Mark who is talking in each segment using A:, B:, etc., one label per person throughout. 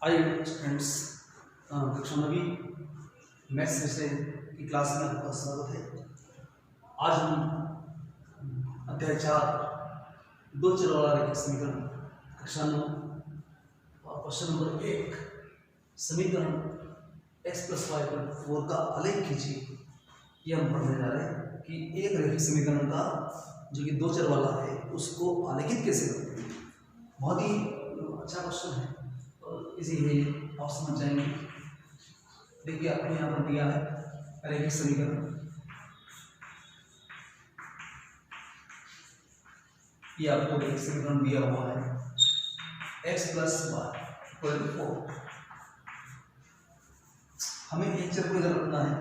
A: Hi students, कक्षा 9वीं maths विषय की क्लास में आपका स्वागत है। आज हम अध्याय 4 दो चर वाला रैखिक समीकरण कक्षा 9 और क्वेश्चन नंबर 1 समीकरण x + y = 4 का आलेख कीजिए। ये हम पढ़ने जा रहे हैं कि एक रैखिक समीकरण का जो कि दो चर वाला है उसको आलेखित कैसे करते हैं। बहुत ही अच्छा क्वेश्चन है, इसीलिए आप समझ जाएंगे। देखिए आपको यहाँ पर दिया है रैखिक समीकरण, ये आपको रैखिक समीकरण दिया हुआ है x + y = 4। हमें एक चर को इधर रखना है,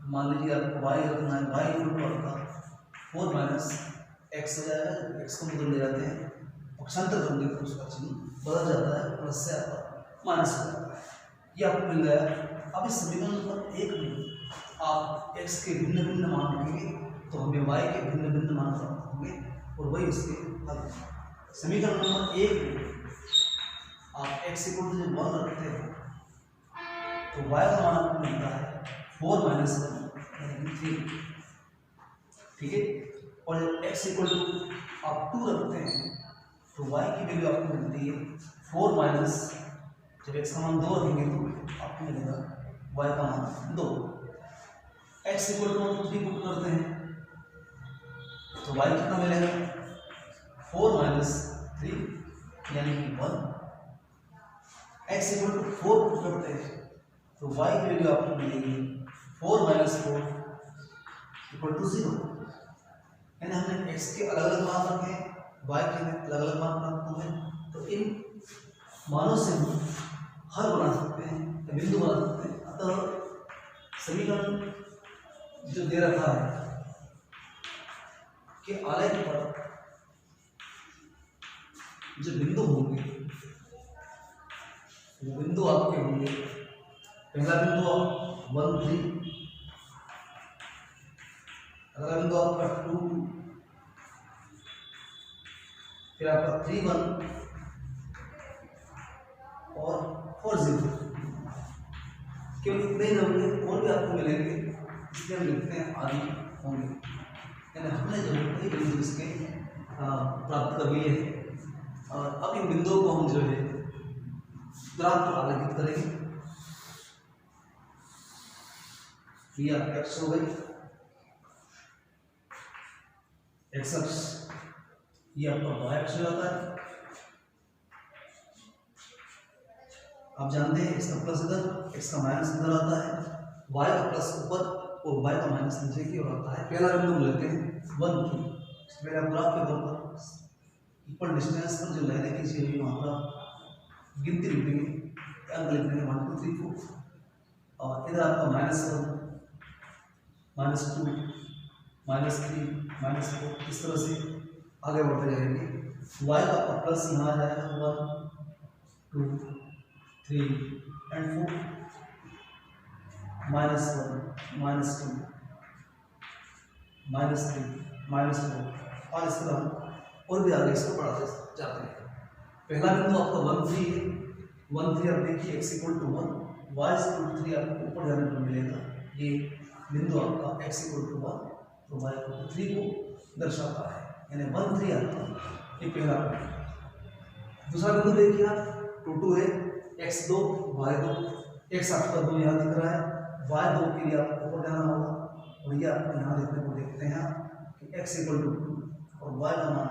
A: मान लीजिए आपको y रखना है, y आपका 4 - x हो जाएगा। x को उधर ले जाते हैं, पक्षांतर करने पर उसका चिन्ह बदल जाता है, प्लस से आपका माइनस हो जाता है। ये आपको मिल गया। अब इस समीकरण नंबर 1 में आप x के भिन्न भिन्न मान रखेंगे तो हमें y के भिन्न भिन्न मान प्राप्त होंगे और वही उसके हल। समीकरण नंबर 1 में आप x = 1 रखते हैं तो y का मान आपको मिलता है 4 - 1 यानी 3, ठीक है। और जब x = आप 2 रखते हैं तो y की वैल्यू आपको मिलती है 4 - जब x का मान 2 रखेंगे तो आपको मिलेगा y का मान 2। x = 3 पुट करते हैं तो y कितना मिलेगा 4 - 3 यानी कि 1। x = 4 पुट करते हैं तो y की वैल्यू आपको मिलेगी 4 - 4 = 0। यानी हमने x के अलग अलग मान रखे हैं, y के अलग अलग मान प्राप्त हुए, तो इन मानों से हम हल बना सकते हैं, बिंदु बना सकते हैं। अतः समीकरण जो दे रखा है कि आलेख पर जो बिंदु होंगे वो बिंदु आपके होंगे, पहला बिंदु 1 3, अगला बिंदु आपका 2, फिर आपका 3 1 और 4 0। केवल इतने ही होंगे, और भी आपको मिलेंगे, इसलिए हम लिखते हैं आदि होंगे। यानी हमने जो कई बिंदु इसके प्राप्त कर लिए हैं और अब इन बिंदुओं को हम जो है ग्राफ पर आलेखित करेंगे। ये आपका x हो गई, x अक्ष, ये आपका y अक्ष हो जाता है। आप जानते हैं x का प्लस इधर, x का माइनस इधर आता है, y का प्लस ऊपर और y का माइनस नीचे की ओर आता है। पहला बिंदु हम लेते हैं 1 की, मेरा ग्राफ के तौर पर इक्वल डिस्टेंस पर जो लाइनें खींची हुई वहाँ पर गिनती लिखेंगे, अंक लिखेंगे 1 2 3 4 और इधर आपका -1 -2 -3 -4 इस तरह से आगे बढ़ते जाएंगे। y का आपका प्लस यहाँ आ जाएगा 1 2 3 and 4 -1 -2 -3 -4 और इस तरह और भी आगे इसको बढ़ाते जाते हैं। पहला बिंदु आपका 1 3 है, 1 3 आप देखिए x = 1, y = 3 आपको ऊपर जाने पर मिलेगा। ये बिंदु आपका x = 1 तो y = 3 को दर्शाता है, यानी 1 3 आपका ये पहला बिंदु। दूसरा बिंदु देखिए आप 2 2 है, x 2 y 2, x आपका 2 यहाँ दिख रहा है, y 2 के लिए आपको ऊपर जाना होगा और ये आपको यहाँ देखने को देखते हैं कि x = 2 और y का मान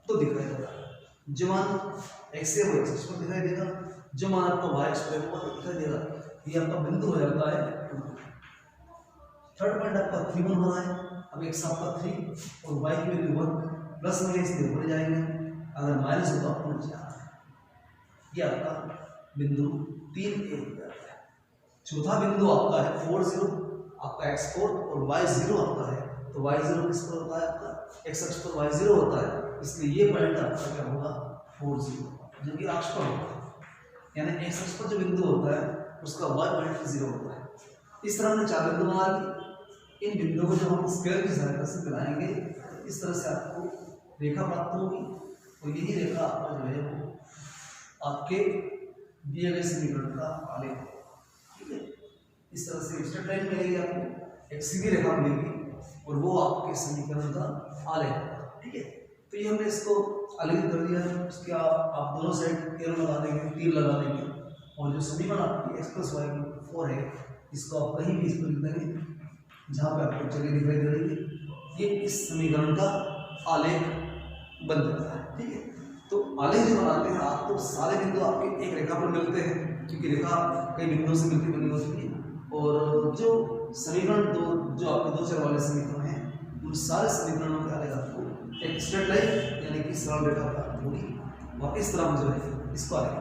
A: तो दिखाई देगा। जो मान x है वो x अक्ष पर दिखाई देगा, जो मान आपका y अक्ष पर वो दिखाई देगा। ये आपका बिंदु हो जाता है 2। थर्ड पॉइंट आपका 3 1 हो रहा है। अब x आपका 3 और y की वैल्यू 1, प्लस में इसलिए ऊपर जाएंगे, अगर माइनस हो तो आपको नीचे आना है। ये आपका बिंदु 3 1 हो जाता है। चौथा बिंदु आपका है 4 0, आपका x 4 और y 0 आपका है, तो y 0 किस पर होता है आपका x अक्ष पर y 0 होता है, इसलिए ये पॉइंट आपका क्या होगा 4 0 जो कि अक्ष पर होता है। यानी x अक्ष पर जो बिंदु होता है उसका y पॉइंट 0 होता है। इस तरह हमने 4 बिंदु बना लिए। इन बिंदुओं को जब हम स्क्वायर की सहायता से मिलाएंगे इस तरह से आपको रेखा प्राप्त होगी और यही रेखा आपका जो है वो आपके दिए गए समीकरण का आलेख। ठीक है, इस तरह से स्ट्रेट लाइन मिलेगी आपको, एक सीधी रेखा मिलेगी और वो आपके समीकरण का आलेख होगा। ठीक है, तो ये हमने इसको आलेखित कर दिया। उसके आप दोनों साइड एरो लगा देंगे, तीर लगा देंगे, और जो समीकरण आपकी x + y 4 है, इसको आप कहीं भी इसको लिख देंगे जहाँ पे आपको जगह दिखाई दे रही है, ये इस समीकरण का आलेख बन जाता है। ठीक है, तो आलेख जो बनाते हैं आप, तो सारे बिंदु आपके एक रेखा पर मिलते हैं, क्योंकि रेखा कई बिंदुओं से मिलकर बनी होती है। और जो समीकरण जो आपके दो चर वाले समीकरण हैं, उन सारे समीकरणों के आलेख आपको एक स्ट्रेट लाइन यानी कि सरल रेखा प्राप्त होगी, और इस तरह जो है इसको आलेख।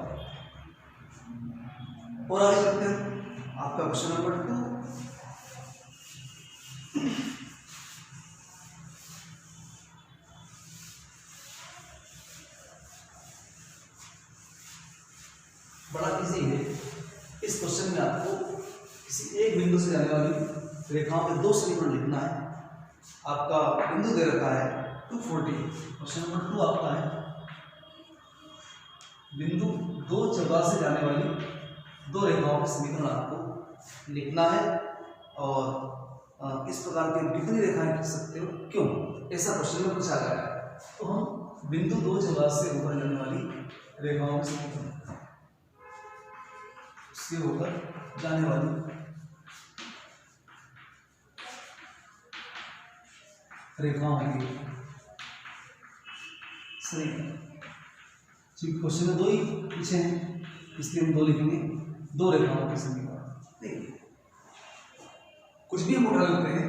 A: और आगे चलते हैं आपका क्वेश्चन नंबर 2। बड़ा इजी है। इस क्वेश्चन में आपको किसी एक बिंदु से जाने वाली रेखाओं के दो समीकरण लिखना है। आपका बिंदु दे रखा है 240। क्वेश्चन नंबर 2 आपका है बिंदु दो जगह से जाने वाली दो रेखाओं के समीकरण आपको लिखना है, और इस प्रकार के कितनी रेखाएं लिख सकते हो, क्यों, ऐसा क्वेश्चन में पूछा गया है। तो हम बिंदु दो जगह से होकर जाने वाली रेखाओं के समीकरण से होकर जाने वाली रेखाओं की समीकरण, क्वेश्चन में दो ही पूछे हैं इसलिए हम दो लिखेंगे, दो रेखाओं के समीकरण। देखिए कुछ भी हम उठा लेते हैं,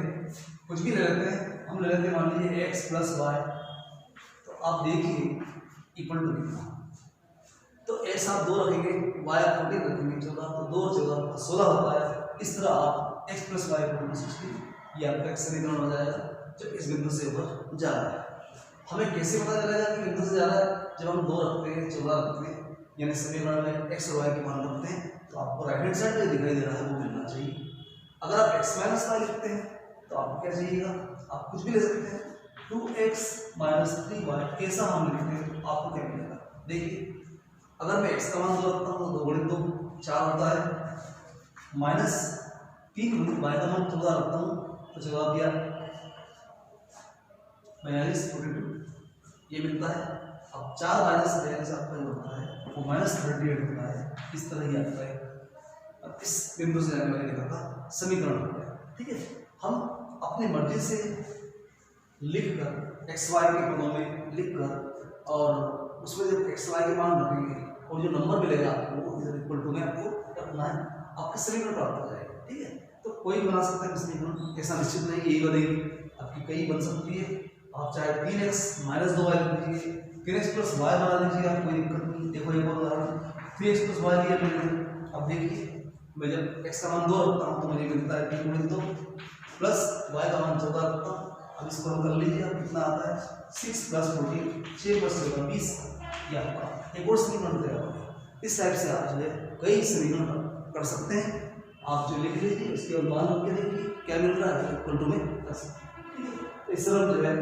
A: कुछ भी ले लेते हैं, हम ले लेते हैं मान लीजिए x + y, तो आप देखिए इक्वल टू कितना, तो x आप 2 रखेंगे, y आप 14 रखेंगे, 14, तो 2 और 14 16 होता है। इस तरह आप x + y = 16, ये आपका एक समीकरण हो जाएगा जो इस बिंदु से ऊपर जा रहा है। हमें कैसे पता चलेगा कि बिंदु से जा रहा है, जब हम 2 रखते हैं, 14 रखते हैं, यानी समीकरण में x और y के मान रखते हैं, तो आपको राइट हैंड साइड में दिखाई दे रहा है वो मिलना चाहिए। अगर आप x - y लिखते हैं तो आपको क्या चाहिएगा, आप कुछ भी ले सकते हैं, 2x - 3y, कैसा हम लिखते हैं तो आपको क्या मिलेगा। देखिए अगर मैं x का मान 2 रखता हूँ तो 2 × 2 4 होता है, -3 y का मान 14 रखता हूँ तो जवाब दिया 42 ये मिलता है। अब 4 - 42 आपका जो होता है वो -38 होता है। इस तरह ही आपका है इस बिंदु से जाने वाली रेखा का समीकरण हो गया। ठीक है, हम अपनी मर्जी से लिखकर x y के पदों में लिखकर, और उसमें जब x y के मान रखेंगे और जो नंबर मिलेगा आपको वो इधर इक्वल टू में आपको रखना है, आपका समीकरण प्राप्त हो जाएगा। ठीक है, तो कोई बना सकता है समीकरण, ऐसा निश्चित नहीं यही बनेगी, आपकी कई बन सकती है। आप चाहे 3x - 2y लिख लीजिए, 3x + y बना लीजिए, आप कोई दिक्कत नहीं। देखो एक और उदाहरण, 3x + y लिया मैंने, अब देखिए मैं जब x का मान 2 रखता हूँ तो मुझे मिलता है 3 × 2 प्लस y का मान 14 रखता हूँ। अब इसको हम कर लीजिए, अब कितना आता है 6 + 14, 6 + 14 20, ये आपका एक और समीकरण तैयार। इस टाइप से आप जो है कई समीकरण कर सकते हैं। आप जो लिख लीजिए उसके बाद मान रख के देखिए क्या मिल रहा है, इक्वल टू में कर सकते हैं। इस तरह जो है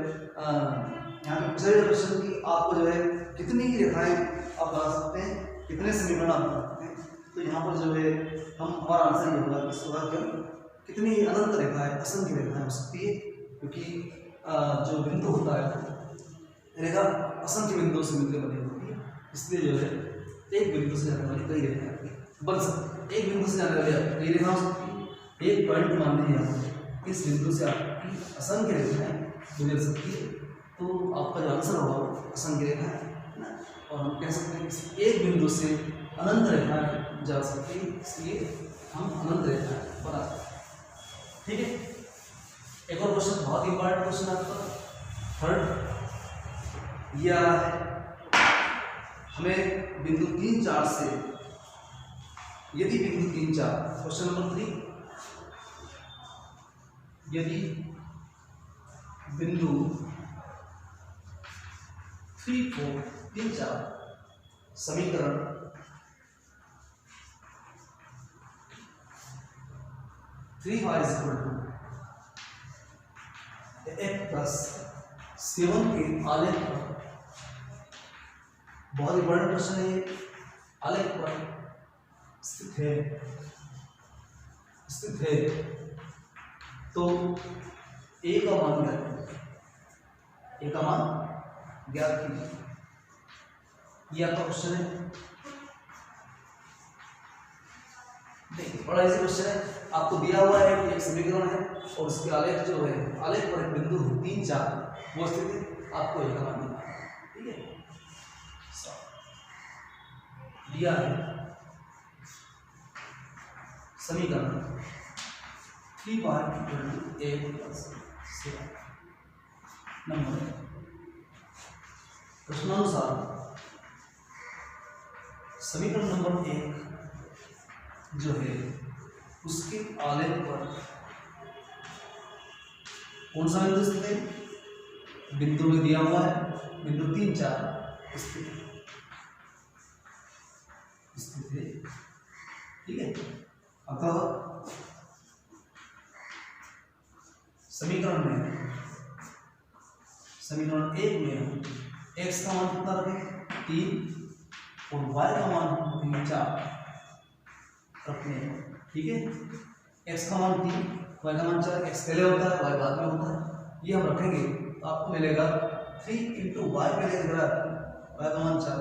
A: यहाँ पे पूछा गया क्वेश्चन कि आपको जो है कितनी रेखाएं आप बना सकते हैं, कितने समीकरण आप बना सकते हैं, तो यहाँ पर जो है हमारा आंसर ये होगा कि इसको कितनी अनंत रेखाएं, असंख्य रेखाएं हो सकती है, क्योंकि जो बिंदु होता है रेखा असंख्य बिंदुओं से मिलकर बनी होती है, इसलिए जो है एक बिंदु से जाने वाली कई रेखाएं बन सकती है। एक बिंदु से जाने वाली कई रेखा हो सकती है, एक पॉइंट मान लीजिए इस बिंदु से आपकी असंख्य रेखाएं गुजर सकती है, तो आपका जो आंसर होगा वो असंख्य रेखा है ना। और हम कह सकते हैं कि एक बिंदु से अनंत रेखाएं जा सकती है, इसलिए हम अनंत रेखाएं बना सकते हैं। ठीक है, एक और क्वेश्चन, बहुत इंपॉर्टेंट क्वेश्चन आपका थर्ड, या हमें बिंदु 3 4 से, यदि बिंदु 3 4, क्वेश्चन नंबर 3, यदि बिंदु 3 4 3 4 समीकरण 3y = x + 7 के आलेख पर, बहुत इंपॉर्टेंट क्वेश्चन है ये, आलेख पर स्थित है तो ए का मान ज्ञात कीजिए। ये आपका क्वेश्चन है। देखिए बड़ा इजी क्वेश्चन है। आपको दिया हुआ है कि एक समीकरण है और उसके आलेख जो है, आलेख पर एक बिंदु 3, 4 वो स्थिति आपको ए का मान देना है। ठीक है, दिया है समीकरण 3y=a+7 नंबर प्रश्नानुसार समीकरण नंबर 1 जो है उसके आलेख पर कौन सा बिंदु स्थित है? बिंदु में दिया हुआ है बिंदु 3, 4 स्थित है। ठीक है, अतः समीकरण 1 में हम x का मान कितना रखें 3 और y का मान 4 रखने हैं। ठीक है, x का मान 3 y का मान 4, x पहले होता है y बाद में होता है। ये हम रखेंगे तो आपको मिलेगा 3 × y पहले दिख रहा है, y का मान 4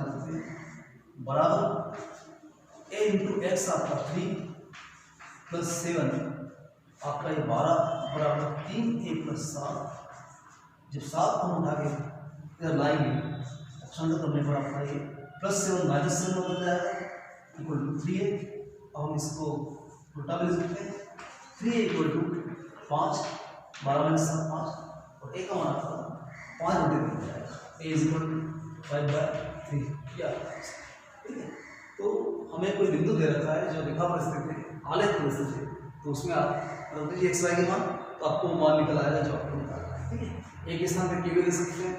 A: बराबर a × x आपका 3 + 7 आपका ये 12 बराबर 3a + 7। जब 7 हम उठा के इधर लाएंगे ऑप्शन करने पर आपका ये +7 -7 हो जाएगा =3a। अब हम इसको उल्टा भी लिख सकते हैं 3a = 5, 12 - 7 5 और a का मान आपका 5/3 हो जाएगा। a = 5/3। क्या? ठीक है, तो हमें कोई बिंदु दे रखा है जो रेखा पर स्थित है, आलेख पर स्थित है, तो उसमें आप रख दीजिए x y के मान, तो आपको मान निकल आएगा जो आपको निकालना है। ठीक है, एक स्थान पर केवल दे सकते हैं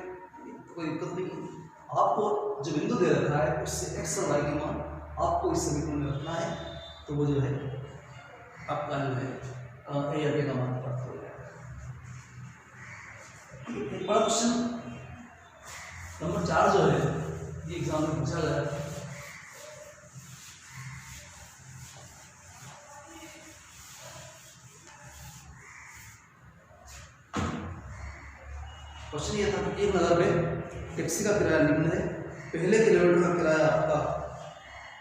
A: तो कोई दिक्कत नहीं है। आपको जो बिंदु दे रखा है उससे x और y के मान आपको इस समीकरण में रखना है, तो वो जो है आपका जो है a या b का मान प्राप्त हो जाएगा। एक बड़ा क्वेश्चन नंबर 4 जो है ये एग्जाम में पूछा गया है। क्वेश्चन ये था कि एक नगर में टैक्सी का किराया निम्न है। पहले किलोमीटर का किराया आपका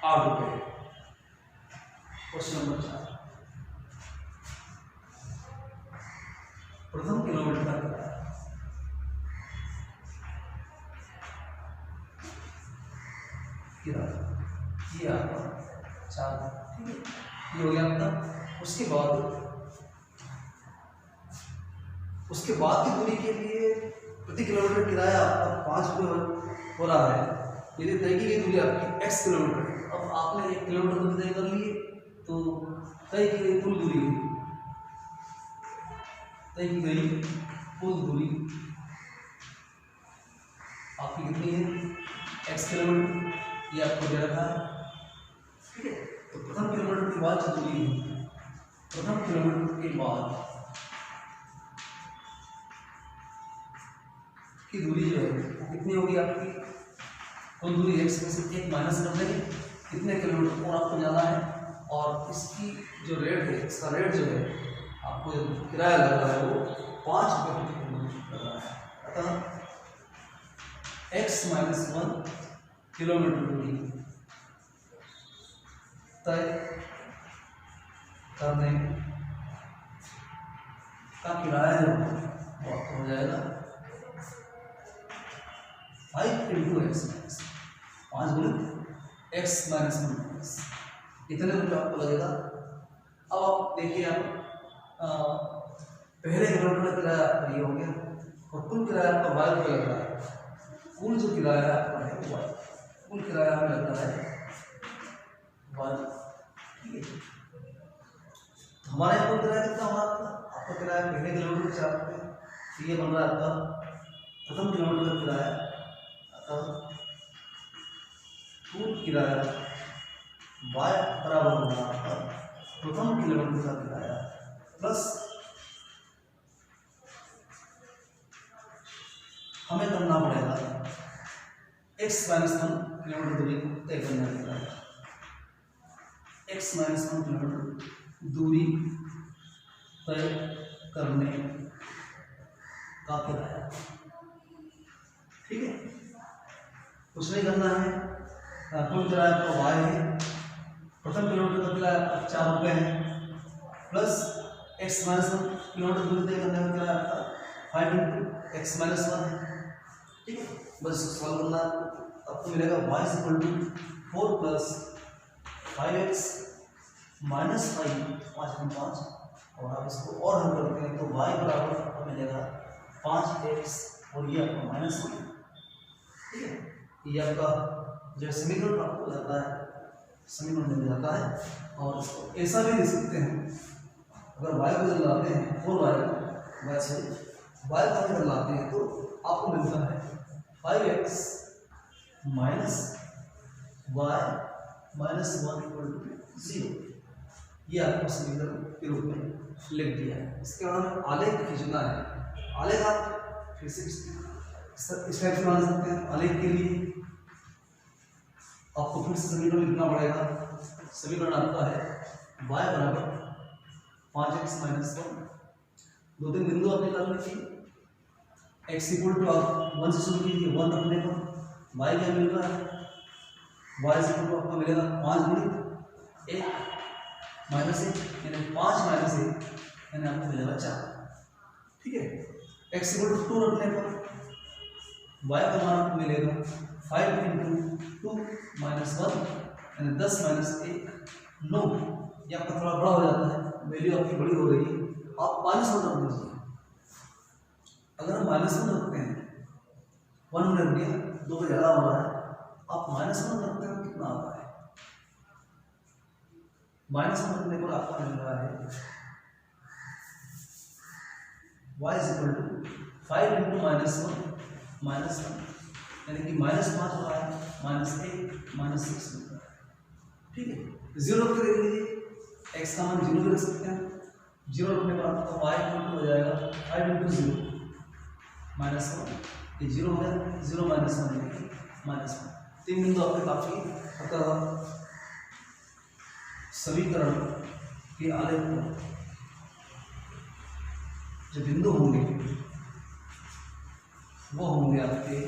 A: 8 रुपये। क्वेश्चन नंबर 4 प्रथम किलोमीटर का किराया ये आपका 4। ठीक है, ये हो गया आपका। उसके बाद की दूरी के लिए प्रति किलोमीटर किराया आपका 5 रुपये हो रहा है। यदि तय की गई दूरी आपकी x किलोमीटर है, अब आपने 1 किलोमीटर तो तय कर लिए, तो तय की गई कुल दूरी आपकी कितनी है? x किलोमीटर, ये आपको दे रखा है। ठीक है, तो प्रथम किलोमीटर के बाद जो दूरी है, प्रथम किलोमीटर के बाद की दूरी जो है कितनी होगी आपकी? कुल दूरी x में से 1 माइनस कर देंगे, कितने किलोमीटर और आपको जाना है, और इसकी जो रेट है, इसका रेट जो है आपको जो किराया लग रहा है वो 5 रुपये प्रति किलोमीटर लग रहा है। अतः x - 1 किलोमीटर दूरी तय करने का किराया जो वो आपको हो जाएगा 5 × x - 5 × x - 1 इतने रुपये आपको लगेगा। अब आप देखिए, आप पहले किलोमीटर का किराया आपका ये हो गया और कुल किराया आपका 12 रुपये लग रहा है। कुल जो किराया आपका है वो कुल किराया हमें लग रहा है 12। ठीक है, तो हमारे यहाँ कुल किराया कितना होगा? आपका किराया पहले किलोमीटर 4 रुपये, तो ये बन रहा है आपका प्रथम किलोमीटर का किराया। कुल किराया y बराबर होगा आपका प्रथम किलोमीटर का किराया प्लस हमें करना पड़ेगा x - 1 किलोमीटर दूरी को तय करने का किराया। x माइनस 1 किलोमीटर दूरी तय करने का किराया। ठीक है, कुछ नहीं करना है, कुल किराया आपका y है, प्रथम किलोमीटर का किराया आपका 4 रुपये है, प्लस x माइनस 1 किलोमीटर दूरी तय करने का किराया आपका 5 इंटू एक्स माइनस 1 है। ठीक है, बस सॉल्व करना आपको मिलेगा y is equal to 4 plus 5x minus 5 5 और आप इसको और हल करते हैं तो y बराबर आपको मिलेगा 5x और ये आपका माइनस 1। ठीक है, ये आपका जो समीकरण प्राप्त हो जाता है, समीकरण मिल जाता है। और इसको ऐसा भी लिख सकते हैं, अगर y को बदलाते हैं 4y वैसे y को बदलाते हैं तो आपको मिलता है 5x minus y minus 1 equal to 0। ये आपको समीकरण के रूप में लिख दिया है। इसके बाद हमें आलेख खींचना है। आलेख आप फिर से इस टाइप से बना सकते हैं। आलेख के लिए आपको फिर से समीकरण लिखना पड़ेगा। समीकरण आपका है y बराबर 5x माइनस 1। दो तीन बिंदु आप निकाल लीजिए। x इक्वल टू आप 1 से शुरू कीजिए, 1 रखने पर y क्या मिल रहा है, y इक्वल टू आपको मिलेगा 5 गुणित 1 माइनस 1 यानी 5 माइनस 1 यानी आपको मिलेगा 4। ठीक है, x इक्वल टू 2 रखने पर y का मान आपको मिलेगा 5 इंटू 2 माइनस 1 यानी 10 माइनस 1 9। ये आपका थोड़ा बड़ा हो जाता है, वैल्यू आपकी बड़ी हो रही है, आप माइनस 1 रख दीजिए। अगर हम माइनस 1 रखते हैं, 1 रख दिया, 2 का ज़्यादा हो रहा है, आप माइनस 1 रखते हैं कितना आता है, माइनस 1 रखने पर आपका मिल रहा है y is equal to 5 into minus 1 यानी कि माइनस 5 हो रहा है, माइनस 1 माइनस 6 मिल रहा है। ठीक है, 0 रख के देख लीजिए, x का मान 0 भी रख सकते हैं। 0 रखने पर आपका y इक्वल टू हो जाएगा 5 इंटू 0 माइनस 1, ये 0 हो गया, 0 माइनस 1 यानी माइनस 1। 3 बिंदु आपके काफी अतः समीकरण के आलेख पर जो बिंदु होंगे वो होंगे आपके,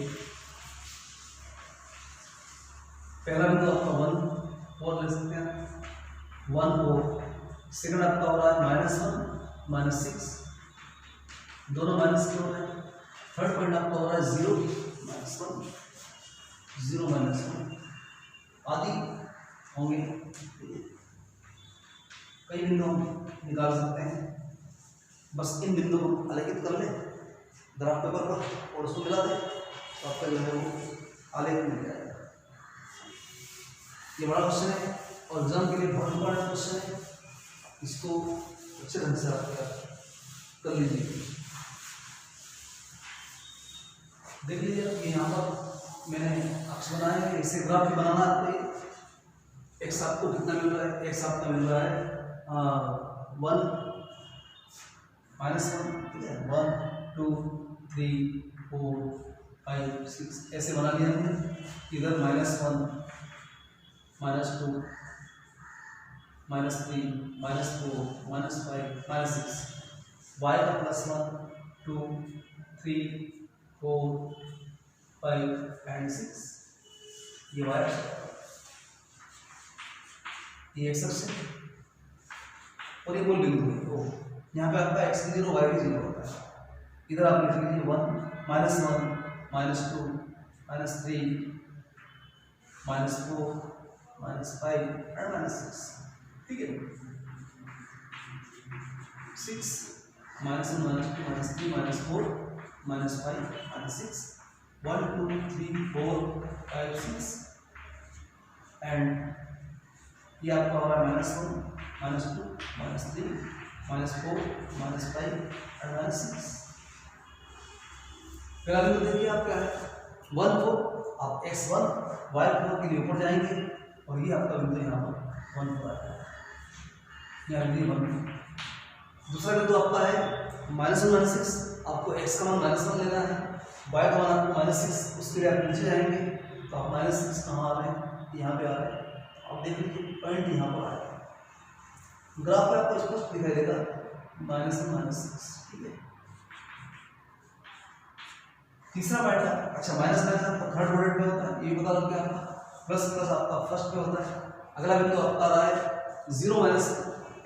A: पहला बिंदु आपका 1 4 ले सकते हैं, 1 4। सेकंड आपका हो रहा है -1 -6, दोनों माइनस के हो रहे हैं। थर्ड पॉइंट आपका हो रहा है 0 -1 0 -1 आदि होंगे। कई बिंदु हम निकाल सकते हैं, बस इन बिंदु को आलेखित कर लें ग्राफ पेपर पर और उसको मिला दें तो आपका जो है वो आलेख मिल जाएगा। ये बड़ा क्वेश्चन है और एग्जाम के लिए बहुत इंपॉर्टेंट क्वेश्चन है, इसको अच्छे ढंग से आप कर लीजिए। देख लीजिए कि यहाँ पर मैंने अक्ष बनाए हैं, इससे ग्राफ भी बनाना है। एक्स आपको कितना मिल रहा है, एक्स आपका मिल रहा है 1 -1, ठीक है, 1 2 3 4 5 6 ऐसे बना लिया हमने। इधर -1 -2 -3 -4 -5 -6, y का +1 2 3 4 5 एंड 6, ये y ये x अक्ष है और ये मूल बिंदु है। तो यहाँ पे आपका x की 0 y की 0 होता है। इधर आप लिख लीजिए 1 -1 -2 -3 -4 -5 एंड -6, ठीक है। 6 -1 -2 -3 -4 -5 -6 1 2 3 4 5 6 एंड ये आपका हो रहा है -1 -2 -3 -4 -5 एंड -6। पहला बिंदु देखिए आप क्या है 1 4, आप x1 y4 के लिए ऊपर जाएंगे और ये आपका बिंदु यहाँ पर 1 4 आएगा, यहाँ बिंदु 1। दूसरा बिंदु आपका है -1 -6, आपको x का मान -1 लेना है, y का मान आपको -6, उसके लिए आप नीचे जाएंगे तो आप -6 कहाँ आ रहे हैं, यहाँ पे आ रहे हैं। आप देख लीजिए पॉइंट यहाँ पर आएगा, ग्राफ पे आपको स्पष्ट दिखाई देगा -1 -6, ठीक है। तीसरा पॉइंट है, अच्छा माइनस आपका थर्ड क्वाड्रेंट में होता है, ये पता लग गया आपका। प्लस प्लस आपका फर्स्ट में होता है। अगला बिंदु आपका आ रहा है 0 -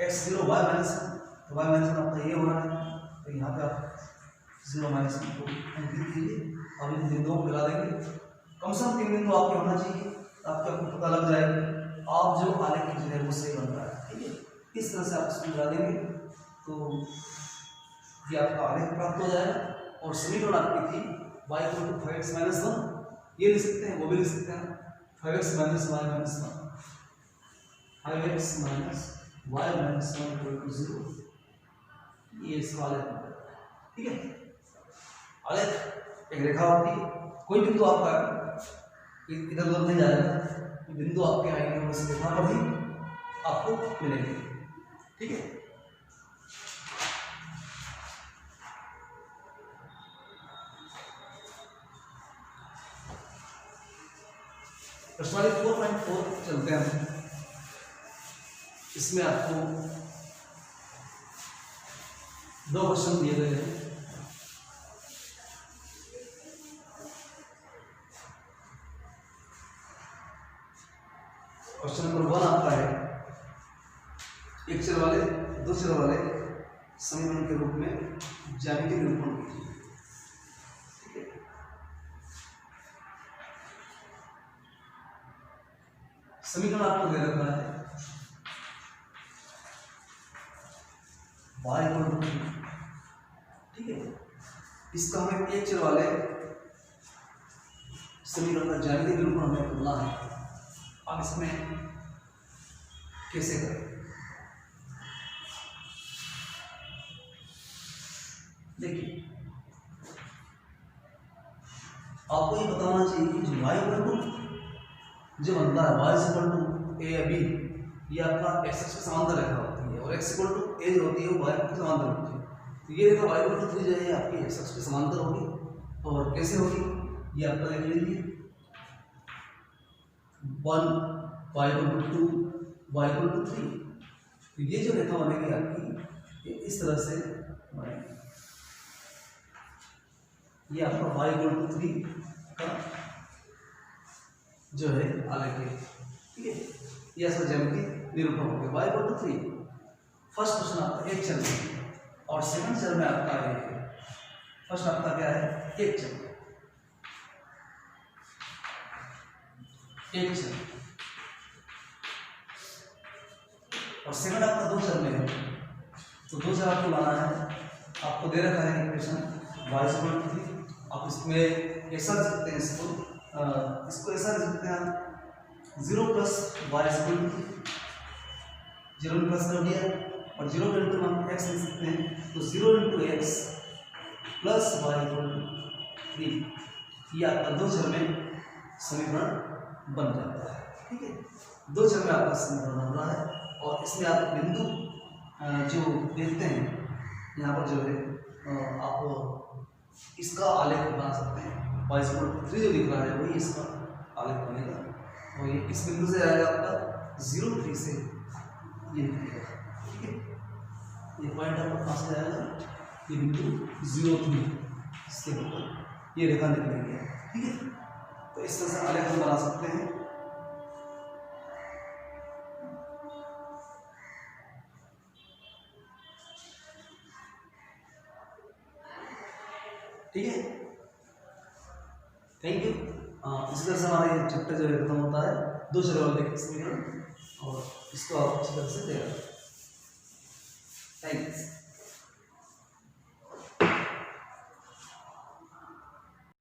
A: x 0 y -1, तो y -1 आपका ये हो रहा है, तो यहाँ पे आप 0 - 1 को अंकित कीजिए। अब इन बिंदुओं को मिला देंगे, कम से कम 3 बिंदु आपके होना चाहिए, आपको पता लग जाएगा आप जो आलेख जो है वो सही बन रहा है, ठीक है। इस तरह से आप इसको मिला देंगे तो ये आपका आलेख प्राप्त हो जाएगा। और समीकरण आपकी थी y = 5x - 1, ये लिख सकते हैं, वो भी लिख सकते हैं 5x - y - 1, 5x - y - 1 = 0, ये इसका आलेख है, ठीक है। आलेख एक रेखा होती है, कोई बिंदु आपका इधर उधर नहीं जाएगा, बिंदु आपके आएंगे उस रेखा पर ही आपको मिलेंगे, ठीक है। प्रश्न 4.4 चलते हैं। इसमें आपको 2 क्वेश्चन दिए गए हैं। क्वेश्चन नंबर 1 आपका है, एक चर वाले दो चर वाले समीकरण के रूप में ज्यामितीय निरूपण कीजिए, ठीक है। समीकरण आपको दे रखा है y = 2, ठीक है। इसका हमें एक चर वाले समीकरण का ज्यामितीय निरूपण हमें करना है। अब इसमें कैसे करें, देखिए आपको ये बताना चाहिए कि जो y जो बनता है y = a या b, ये आपका x के समांतर रेखा होती है, और x = a जो होती है वो y के समांतर होती है। तो ये रेखा y = 3 जो है आपकी x के समांतर होगी। और कैसे होगी ये आपका देख लीजिए, 1 y = 2 y = 3, तो ये जो रेखा बनेगी आपकी ये इस तरह से बनेगी, ये आपका y = 3 का जो है आलेख है, ठीक है। ये ऐसा ज्यामितीय निरूपण हो गया y = 3। फर्स्ट क्वेश्चन आपका एक चर में और सेकंड चर में आपका है, फर्स्ट आपका क्या है एक चर, एक चर, और सेकंड आपका 2 चर में है, तो 2 चर आपको लाना है। आपको दे रखा है इक्वेशन y = 3, आप इसमें ऐसा लिख सकते हैं, इसको ऐसा लिख सकते हैं 0 + y = 3, 0 में प्लस कर दिया और 0 के इंटू हम x लिख सकते हैं, तो 0 × x + y = 3, ये आपका 2 चर में समीकरण बन जाता है, ठीक है। 2 चर में आपका समीकरण बन रहा है। और इसमें आप बिंदु जो देखते हैं यहाँ पर जो है आप इसका आलेख बना सकते हैं। y = 3 जो दिख रहा है वही इसका आलेख बनेगा, और ये इस बिंदु से आएगा आपका 0 3 से ये निकलेगा, ठीक है। ये पॉइंट आपका कहाँ से आएगा, ये बिंदु 0 3 इसके ऊपर ये रेखा निकलेगी, ठीक है। तो इस तरह से आलेख हम बना सकते हैं। ठीक है, थैंक यू। इसी तरह से हमारा ये चैप्टर जो है खत्म होता है। 2 चर वाले समीकरण, और इसको आप अच्छी तरह से तैयार करें। थैंक्स।